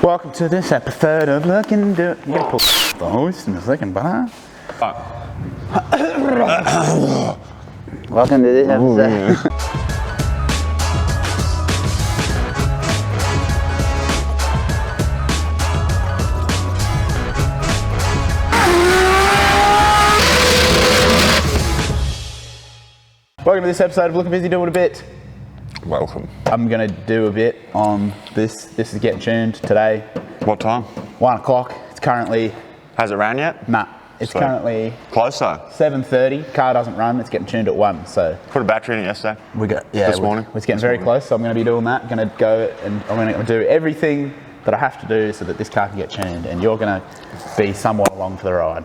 Welcome to this episode of Lookin. You're gonna pull the host in a second, but welcome to this episode. Welcome to this episode of Looking Busy Doing a Bit. Welcome. I'm going to do a bit on this. This is getting tuned today. What time? 1 o'clock. It's currently... Has it ran yet? Nah. It's So, currently... Closer. 7:30. Car doesn't run. It's getting tuned at 1. So... Put a battery in it yesterday. This morning. It's getting very close. So I'm going to be doing that. Going to go and I'm going to do everything that I have to do so that this car can get tuned. And you're going to be somewhat along for the ride.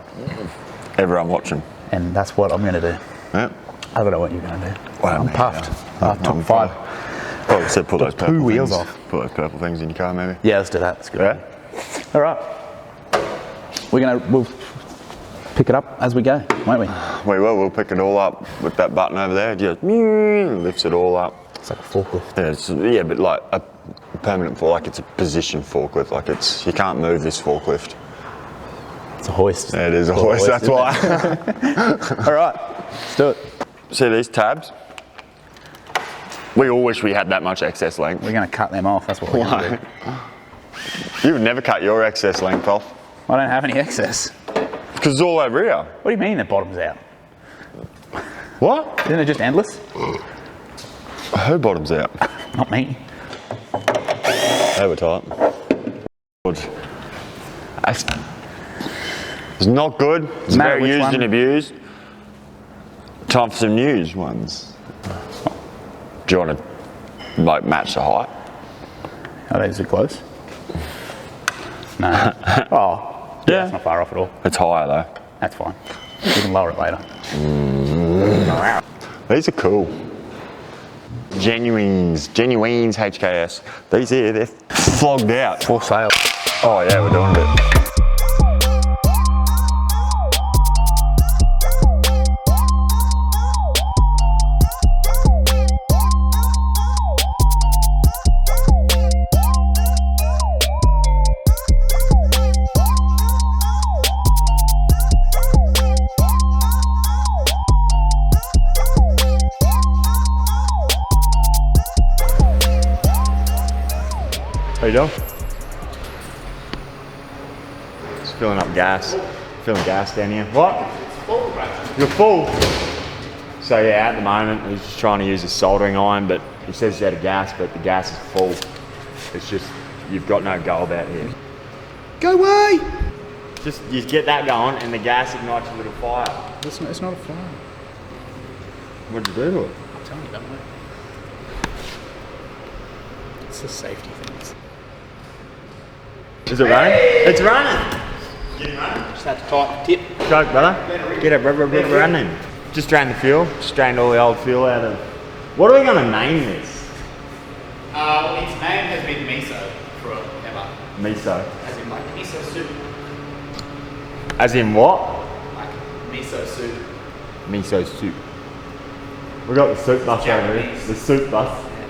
Everyone watching. And that's what I'm going to do. Yeah. I don't know what you're going to do. Well, I'm puffed. Top 5. Oh, so put those purple 2 wheels things, off. Put those purple things in your car, maybe. Yeah, let's do that. That's good. Yeah. All right. We'll pick it up as we go, won't we? We will. We'll pick it all up with that button over there. It just lifts it all up. It's like a forklift. Yeah, but like a permanent forklift, like it's a position forklift. Like you can't move this forklift. It's a hoist. Yeah, it is a hoist. That's why. All right, let's do it. See these tabs? We all wish we had that much excess length. We're going to cut them off. That's what we're going to do. You would never cut your excess length off. I don't have any excess. Because it's all over here. What do you mean the bottom's out? What? Isn't it just endless? Her bottom's out. Not me. They were tight. It's not good. It's very used and abused. Time for some news ones. Do you want to like match the height? Oh, these are close. No. Oh, yeah. It's not far off at all. It's higher though. That's fine. We can lower it later. These are cool. Genuines HKS. These here, they're flogged out. For sale. Oh yeah, we're doing it. How you doing? Just filling up gas. Filling gas down here. What? It's full, bro. You're full? So yeah, at the moment, he's just trying to use a soldering iron, but he says he's out of gas, but the gas is full. It's just, you've got no go about here. Go away! Just, you get that going, and the gas ignites a little fire. It's not a fire. What'd you do to it? I'm telling you, don't worry. It's a safety thing. Is it running? It's running! Get it running. Just have to tighten the tip. Go, brother. Get it running. Just drain the fuel. Just drained all the old fuel out of. What are we going to name this? Its name has been Miso forever. Miso. As in like miso soup. As in what? Like miso soup. Miso soup. We got the soup bus over here. The soup bus. Yeah.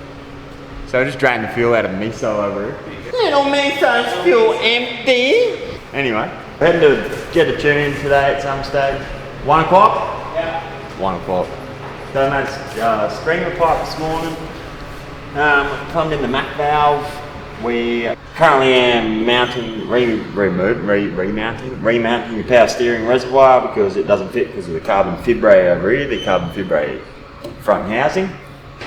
So I just drained the fuel out of Miso over here. Little Miso's fuel empty. Anyway, we had to get a tune in today at some stage. 1 o'clock? Yeah. 1 o'clock. So made streamer pipe this morning. Plumbed in the Mac valve. We currently am mounting, remounting the power steering reservoir because it doesn't fit because of the carbon fibre over here, the carbon fibre front housing.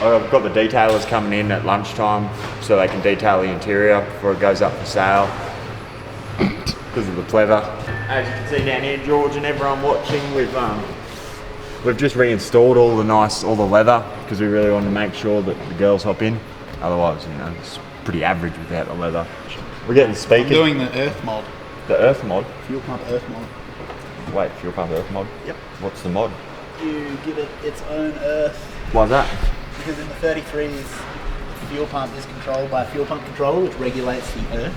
I've got the detailers coming in at lunchtime so they can detail the interior before it goes up for sale because of the pleather. As you can see down here, George and everyone watching, we've just reinstalled all the leather because we really wanted to make sure that the girls hop in. Otherwise, you know, it's pretty average without the leather. We're getting speakers. I'm doing the earth mod. The earth mod? Fuel pump earth mod. Wait, fuel pump earth mod? Yep. What's the mod? You give it its own earth. Why's that? Because in the 33s, the fuel pump is controlled by a fuel pump controller which regulates the earth.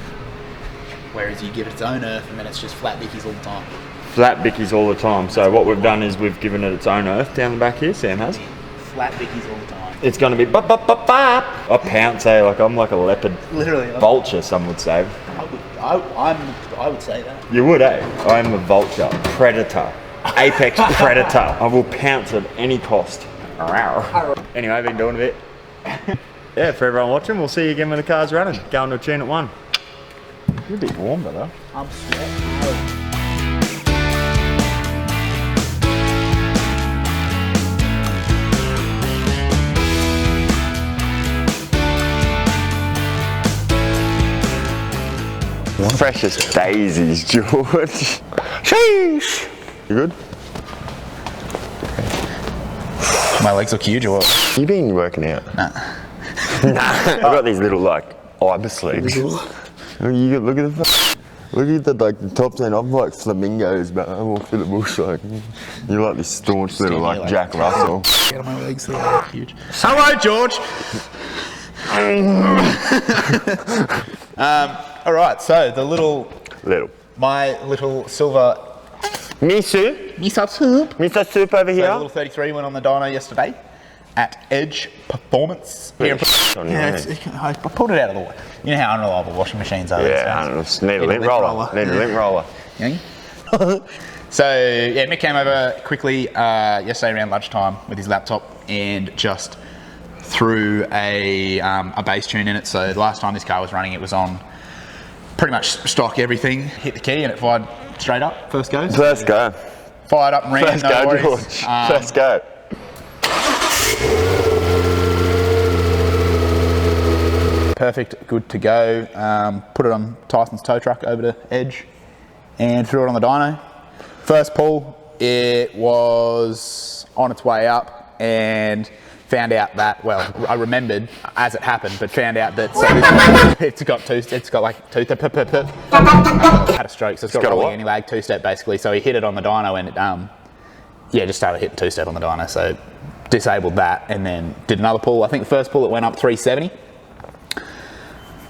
Whereas you give it its own earth and then it's just flat bickies all the time. Flat bickies all the time. So what we've done is we've given it its own earth down the back here, Sam has. flat bickies all the time. It's going to be bop, bop, bop, bop. I pounce, like I'm like a leopard. Literally. Vulture, some would say. I would say that. You would, eh? I am a vulture, predator, apex predator. I will pounce at any cost. Anyway, I've been doing a bit. Yeah, for everyone watching, we'll see you again when the car's running. Going to a tune at 1. You're a bit warm, brother. I'm sweating. Fresh as daisies, George. Sheesh. You good? My legs look huge or what? You been working out? Nah. Nah. I've got these little like Ibis sleeves. You look at the top end. I'm like flamingos, but I walk through the bush like you're like this staunch little like Jack Russell. Get on my legs, they look huge. Hello, George. All right, so my little silver Miso soup over here. So the little 33 went on the dyno yesterday at Edge Performance. Here I pulled it out of the way. You know how unreliable washing machines are. Yeah, I just need a lint roller. Need a lint roller. So yeah, Mick came over quickly yesterday around lunchtime with his laptop and just threw a bass tune in it. So the last time this car was running, it was on pretty much stock everything. Hit the key and it fired straight up. First go. First go. Fired up and ran. First go, George. First go. Perfect, good to go. Put it on Tyson's tow truck over to Edge and threw it on the dyno. First pull, it was on its way up and found out that, well, I remembered as it happened, but found out that it's got had a stroke, so it's got rolling anti-lag two-step basically. So he hit it on the dyno and it, just started hitting two-step on the dyno. So disabled that and then did another pull. I think the first pull it went up 370,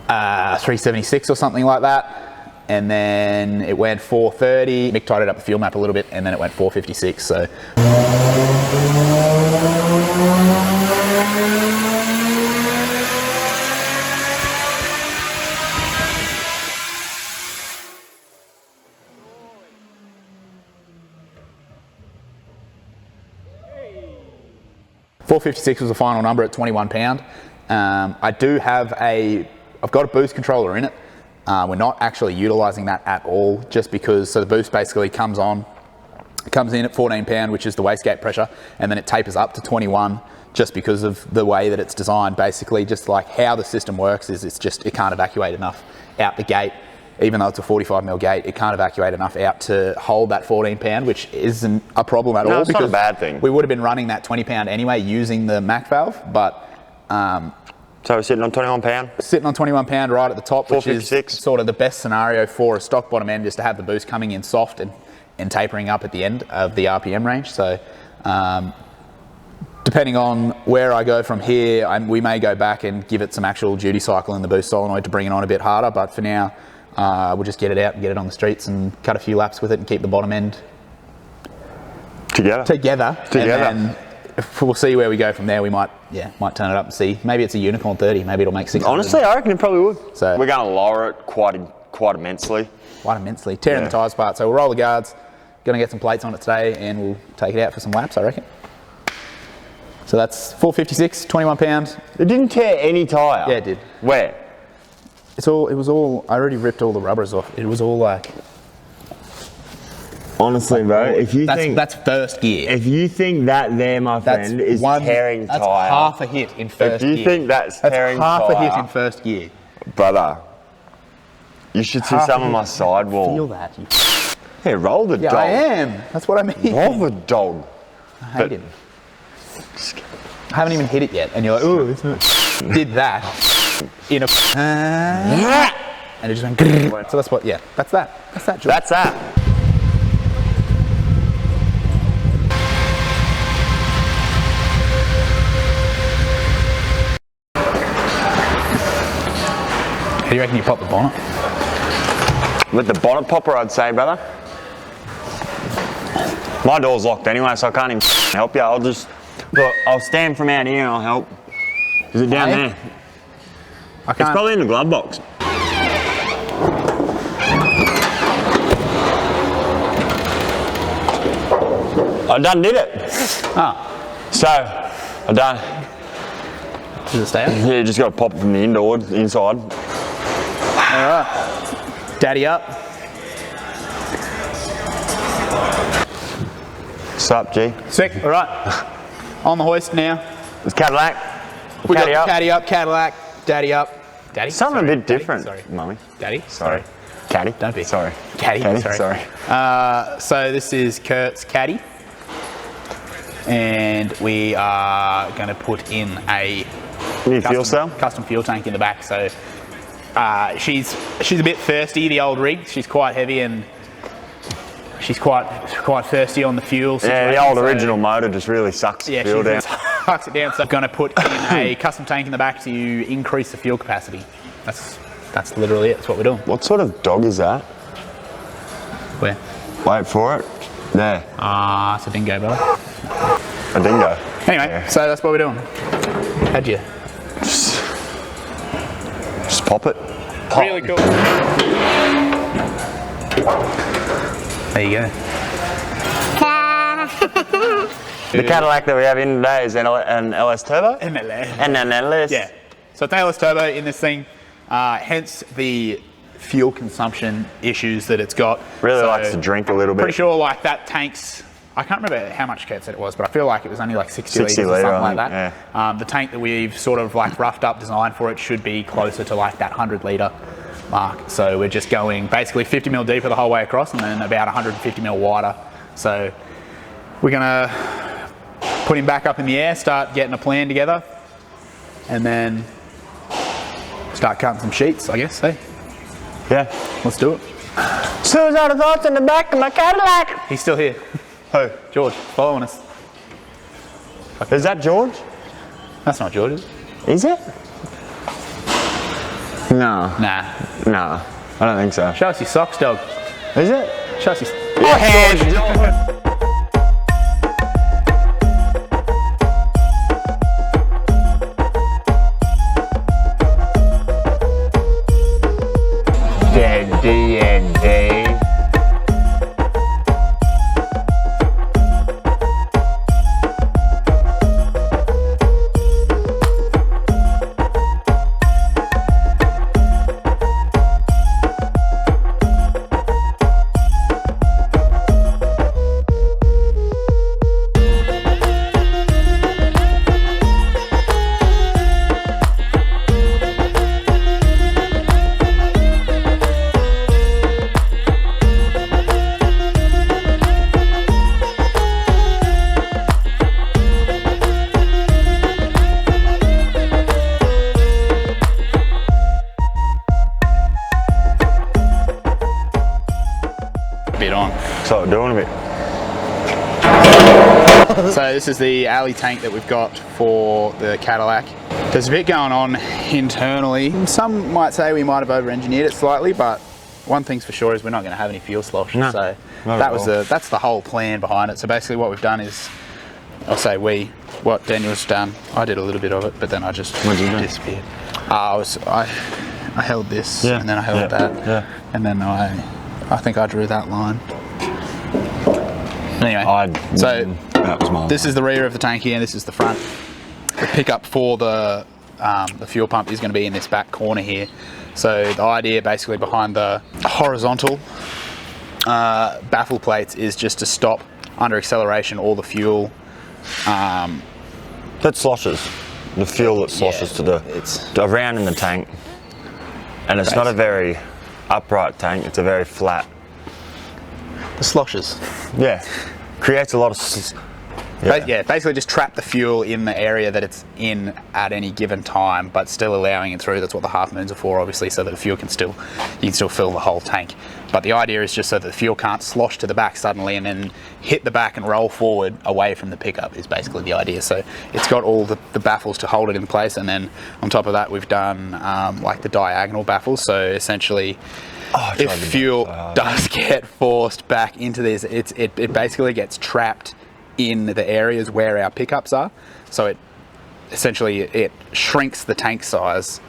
376 or something like that. And then it went 430. Mick tied it up the fuel map a little bit and then it went 456. So. 456 was the final number at 21 pound. I've got a boost controller in it. We're not actually utilising that at all, just because, so the boost basically comes in at 14 pound, which is the wastegate pressure, and then it tapers up to 21 just because of the way that it's designed. Basically, just like how the system works is it can't evacuate enough out the gate. Even though it's a 45mm gate, it can't evacuate enough out to hold that 14 pound, which isn't a problem at all. No, it's not a bad thing. We would have been running that 20 pound anyway using the Mac valve, but... so we're sitting on 21 pound? Sitting on 21 pound right at the top, which is sort of the best scenario for a stock bottom end, is to have the boost coming in soft and tapering up at the end of the RPM range. So depending on where I go from here, we may go back and give it some actual duty cycle in the boost solenoid to bring it on a bit harder, but for now, we'll just get it out and get it on the streets and cut a few laps with it and keep the bottom end together. And then we'll see where we go from there. We might turn it up and see. Maybe it's a Unicorn 30. Maybe it'll make 600. Honestly, I reckon it probably would. So we're going to lower it quite immensely. Tearing the tyres apart. So we'll roll the guards. Going to get some plates on it today and we'll take it out for some laps, I reckon. So that's 456, 21 pounds. It didn't tear any tyre? Yeah, it did. Where? It was all, I already ripped all the rubbers off. It was all like... Honestly, bro, if you think... That's first gear. If you think that there, my friend, is tearing tyre... That's half a hit in first gear. If you think that's tearing tyre... That's half a hit in first gear. Brother, you should see some of my sidewall. Feel that. Yeah, roll the dog. Yeah, I am. That's what I mean. Roll the dog. I hate him. I haven't even hit it yet, and you're like, oh, it's not... Did that in a... and it just went... So that's what, that's that. That's that, George. That's that. How do you reckon you pop the bonnet? With the bonnet popper, I'd say, brother. My door's locked anyway, so I can't even help you. Look, I'll stand from out here and I'll help. Is it down there? I can't. It's probably in the glove box. I done did it. Oh. So, I done. Does it stay up? Yeah, you just got to pop it from the inside. All right. Daddy up. Sup, G? Sick. All right. On the hoist now. It's Cadillac. We got Caddy up, Cadillac, Daddy up. Daddy? Something Sorry. a bit different, Daddy? Sorry. Mummy. Daddy? Sorry. Caddy. Don't be. Sorry. Caddy. Sorry. So this is Kurt's caddy. And we are going to put in a fuel cell? Custom fuel tank in the back. So she's a bit thirsty, the old rig. She's quite heavy and she's quite thirsty on the fuel situation. Yeah, the old original motor just really sucks the fuel down. Sucks it down. So I'm going to put in a custom tank in the back to increase the fuel capacity. That's literally it. That's what we're doing. What sort of dog is that? Where? Wait for it. There. It's a dingo, brother. A dingo. Anyway, Yeah. so that's what we're doing. How'd you? Just pop it. Pop. Really cool. There you go. The Cadillac that we have in today is an LS Turbo? MLS. And an LS? Yeah. So it's an LS Turbo in this thing, hence the fuel consumption issues that it's got. Really so likes to drink a little bit. Pretty sure like that tank's, I can't remember how much Kurt said it was, but I feel like it was only like 60 litres or litre, something I like think, that. yeah. The tank that we've sort of like roughed up design for it should be closer to like that 100 litre mark. So we're just going basically 50 mil deeper the whole way across and then about 150 mil wider. So we're gonna put him back up in the air, start getting a plan together, and then start cutting some sheets, I guess, eh? Yeah. Let's do it. Suicidal thoughts in the back of my Cadillac. He's still here. Who? George, following us. Is that George? That's not George, is it? Is it? No. Nah. No. I don't think so. Show us your socks, dog. Is it? Show us your... Oh, D&D. Bit on. So doing a bit. So this is the alley tank that we've got for the Cadillac. There's a bit going on internally. Some might say we might have over-engineered it slightly, but one thing's for sure is we're not going to have any fuel slosh. No, so that's the whole plan behind it. So basically what we've done is, I'll say what Daniel's done, I did a little bit of it, but then I just disappeared. I held this, and then I held that, and then I think I drew that line. Anyway, that was mine. This is the rear of the tank here, and this is the front. The pickup for the fuel pump is going to be in this back corner here. So the idea basically behind the horizontal baffle plates is just to stop under acceleration all the fuel. That sloshes. The fuel that sloshes to around in the tank. And it's not a very upright tank, it's a very flat. The sloshes. Yeah. Creates a lot of... Basically just trap the fuel in the area that it's in at any given time, but still allowing it through. That's what the half moons are for, obviously, so that the fuel can still, you can still fill the whole tank. But the idea is just so that the fuel can't slosh to the back suddenly and then hit the back and roll forward away from the pickup is basically the idea. So it's got all the baffles to hold it in place, and then on top of that we've done like the diagonal baffles. So essentially, if fuel does get forced back into this, it basically gets trapped in the areas where our pickups are. So it essentially shrinks the tank size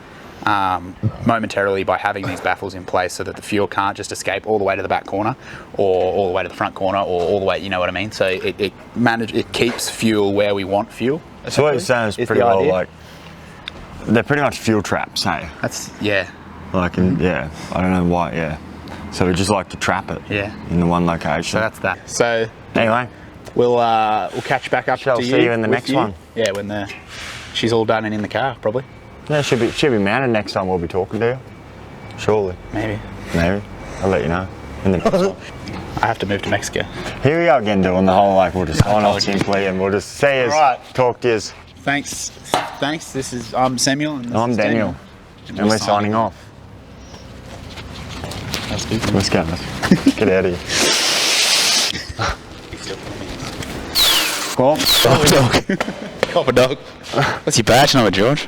momentarily by having these baffles in place, so that the fuel can't just escape all the way to the back corner or all the way to the front corner or all the way, you know what I mean? So it keeps fuel where we want fuel. So what you're saying is pretty well like, they're pretty much fuel traps, hey? That's, yeah. Like, yeah, I don't know why, yeah. So we just like to trap it in the one location. So that's that. So anyway, we'll catch back up to you. See you in the next one. Yeah, when she's all done and in the car, probably. Yeah, should be mounted next time we'll be talking to you. Surely. Maybe. I'll let you know. In the next one. I have to move to Mexico. Here we go again, doing the whole we'll just sign off simply and we'll just see you. Right. Talk to you. Thanks. I'm Samuel. And I'm Daniel. And we're signing off. That's good. Let's go. Get out of here. Cop a dog. What's your badge number, George?